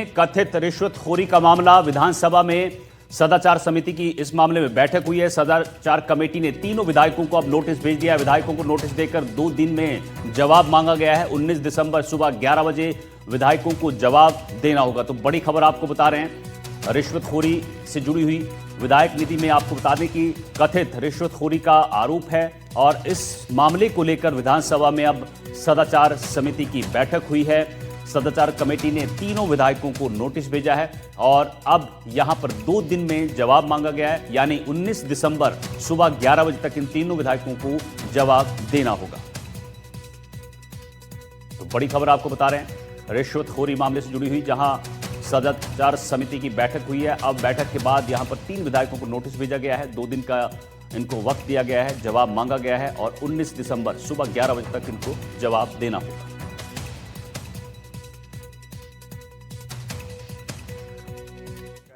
कथित रिश्वतखोरी का मामला विधानसभा में सदाचार समिति की इस मामले में बैठक हुई है। सदाचार कमेटी ने तीनों विधायकों को अब नोटिस भेज दिया है। विधायकों को नोटिस देकर 2 दिन में जवाब मांगा गया है। 19 दिसंबर सुबह 11 बजे विधायकों को जवाब देना होगा। तो बड़ी खबर आपको बता रहे हैं, रिश्वतखोरी से जुड़ी हुई विधायक निधि में आपको बता दें कि कथित रिश्वतखोरी का आरोप है और इस मामले को लेकर विधानसभा में अब सदाचार समिति की बैठक हुई है। सदाचार कमेटी ने तीनों विधायकों को नोटिस भेजा है और अब यहां पर 2 दिन में जवाब मांगा गया है, यानी 19 दिसंबर सुबह 11 बजे तक इन तीनों विधायकों को जवाब देना होगा। तो बड़ी खबर आपको बता रहे हैं, रिश्वतखोरी मामले से जुड़ी हुई जहां सदाचार समिति की बैठक हुई है। अब बैठक के बाद यहां पर 3 विधायकों को नोटिस भेजा गया है। 2 दिन का इनको वक्त दिया गया है, जवाब मांगा गया है और 19 दिसंबर सुबह 11 बजे तक इनको जवाब देना होगा।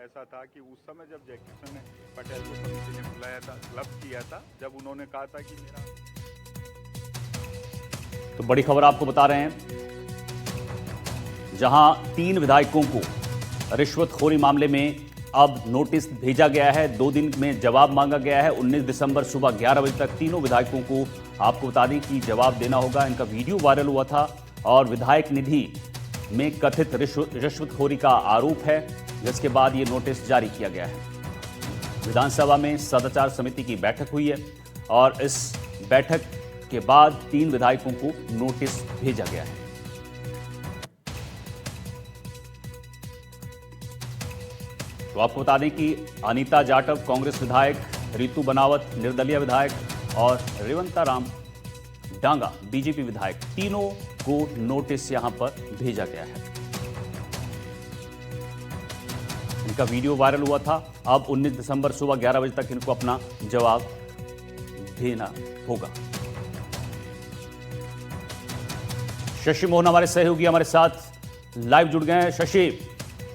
ऐसा था कि उस समय जब जयकिशन पटेल को समिति ने बुलाया था, क्लब किया था, जब उन्होंने कहा था कि मेरा। तो बड़ी खबर आपको बता रहे हैं, जहां 3 विधायकों को रिश्वतखोरी मामले में अब नोटिस भेजा गया है। 2 दिन में जवाब मांगा गया है। 19 दिसंबर सुबह 11 बजे तक तीनों विधायकों को आपको बता दें कि जवाब देना होगा। इनका वीडियो वायरल हुआ था और विधायक निधि में कथित रिश्वतखोरी का आरोप है, जिसके बाद ये नोटिस जारी किया गया है। विधानसभा में सदाचार समिति की बैठक हुई है और इस बैठक के बाद 3 विधायकों को नोटिस भेजा गया है। तो आपको बता दें कि अनीता जाटव कांग्रेस विधायक, रितु बनावत निर्दलीय विधायक और रेवंता राम डांगा बीजेपी विधायक, तीनों को नोटिस यहां पर भेजा गया है। इनका वीडियो वायरल हुआ था। अब 19 दिसंबर सुबह 11 बजे तक इनको अपना जवाब देना होगा। शशि मोहन हमारे सहयोगी हमारे साथ लाइव जुड़ गए हैं। शशि,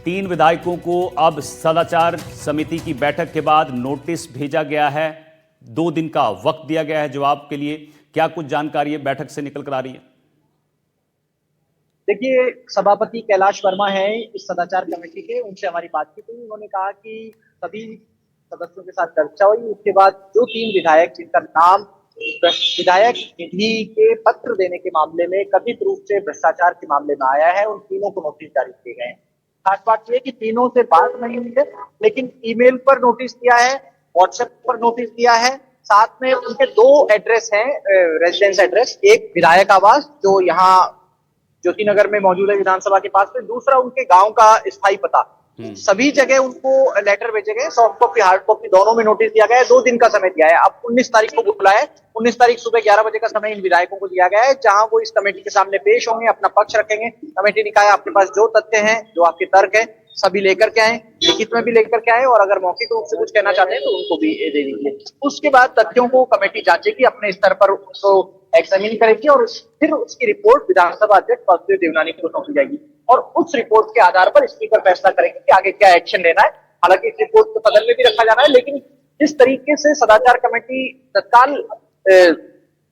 3 विधायकों को अब सदाचार समिति की बैठक के बाद नोटिस भेजा गया है। 2 दिन का वक्त दिया गया है जवाब के लिए। क्या कुछ जानकारी है बैठक से निकल कर आ रही है? देखिए, सभापति कैलाश वर्मा है इस सदाचार कमेटी के, उनसे हमारी बातचीत हुई। उन्होंने कहा कि सभी सदस्यों के साथ चर्चा हुई। उसके बाद जो 3 विधायक जिनका नाम विधायक निधि के पत्र देने के मामले में कथित रूप से भ्रष्टाचार के मामले में आया है, उन तीनों को नोटिस जारी किए गए हैं। खास बात यह कि तीनों से बात नहीं हुई है, लेकिन ईमेल पर नोटिस दिया है, व्हाट्सएप पर नोटिस दिया है। साथ में उनके 2 एड्रेस हैं, रेजिडेंस एड्रेस, एक विधायक आवास जो यहाँ ज्योति नगर में मौजूद है विधानसभा के पास में, दूसरा उनके गांव का स्थायी पता। सभी जगह उनको लेटर भेजे गए, सॉफ्ट कॉपी हार्ड कॉपी दोनों में नोटिस दिया गया है। 2 दिन का समय दिया है। अब 19 तारीख को बुलाया है। 19 तारीख सुबह 11 बजे का समय इन विधायकों को दिया गया है, जहां वो इस कमेटी के सामने पेश होंगे, अपना पक्ष रखेंगे। कमेटी ने कहा आपके पास जो तथ्य हैं, जो आपके तर्क है, सभी लेकर के आए, लिखित में भी लेकर के आए, और अगर मौखिक रूप से कुछ कहना चाहते हैं तो उनको भी दे दीजिए। उसके बाद तथ्यों को कमेटी जांचेगी, अपने स्तर पर उसको एग्जामिन करेगी और फिर उसकी रिपोर्ट विधानसभा अध्यक्ष वासुदेव देवनानी को सौंपी जाएगी और उस रिपोर्ट के आधार पर स्पीकर फैसला करेंगे कि आगे क्या एक्शन लेना है। हालांकि इस रिपोर्ट को सदन में भी रखा जाना है, लेकिन जिस तरीके से सदाचार कमेटी तत्काल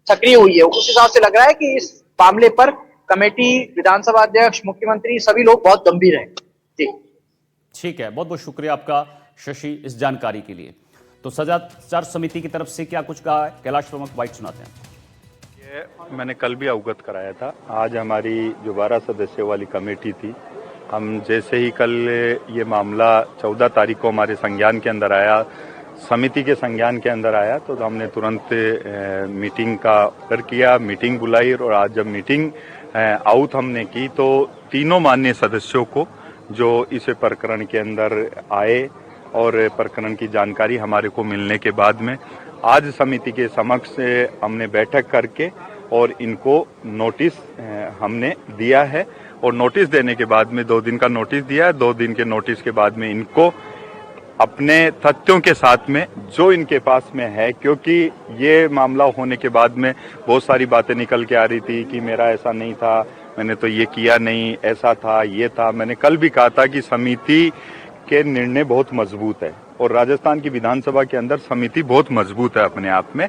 सक्रिय हुई है, उस हिसाब से लग रहा है कि इस मामले पर कमेटी, विधानसभा अध्यक्ष, मुख्यमंत्री, सभी लोग बहुत गंभीर हैं। जी ठीक है, बहुत बहुत शुक्रिया आपका शशि इस जानकारी के लिए। तो सदाचार समिति की तरफ से क्या कुछ कहा है, कैलाश वर्मा को बाइट सुनाते हैं। मैंने कल भी अवगत कराया था। आज हमारी जो 12 सदस्यों वाली कमेटी थी, हम जैसे ही कल ये मामला 14 तारीख को हमारे संज्ञान के अंदर आया, समिति के संज्ञान के अंदर आया, तो हमने तुरंत मीटिंग का ऑर्डर किया, मीटिंग बुलाई। और आज जब मीटिंग आउट हमने की तो तीनों माननीय सदस्यों को जो इस प्रकरण के अंदर आए और प्रकरण की जानकारी हमारे को मिलने के बाद में आज समिति के समक्ष हमने बैठक करके और इनको नोटिस हमने दिया है। और नोटिस देने के बाद में 2 दिन का नोटिस दिया है। 2 दिन के नोटिस के बाद में इनको अपने तथ्यों के साथ में जो इनके पास में है, क्योंकि ये मामला होने के बाद में बहुत सारी बातें निकल के आ रही थी कि मेरा ऐसा नहीं था, मैंने तो ये किया नहीं, ऐसा था, ये था। मैंने कल भी कहा था कि समिति के निर्णय बहुत मजबूत है और राजस्थान की विधानसभा के अंदर समिति बहुत मजबूत है अपने आप में।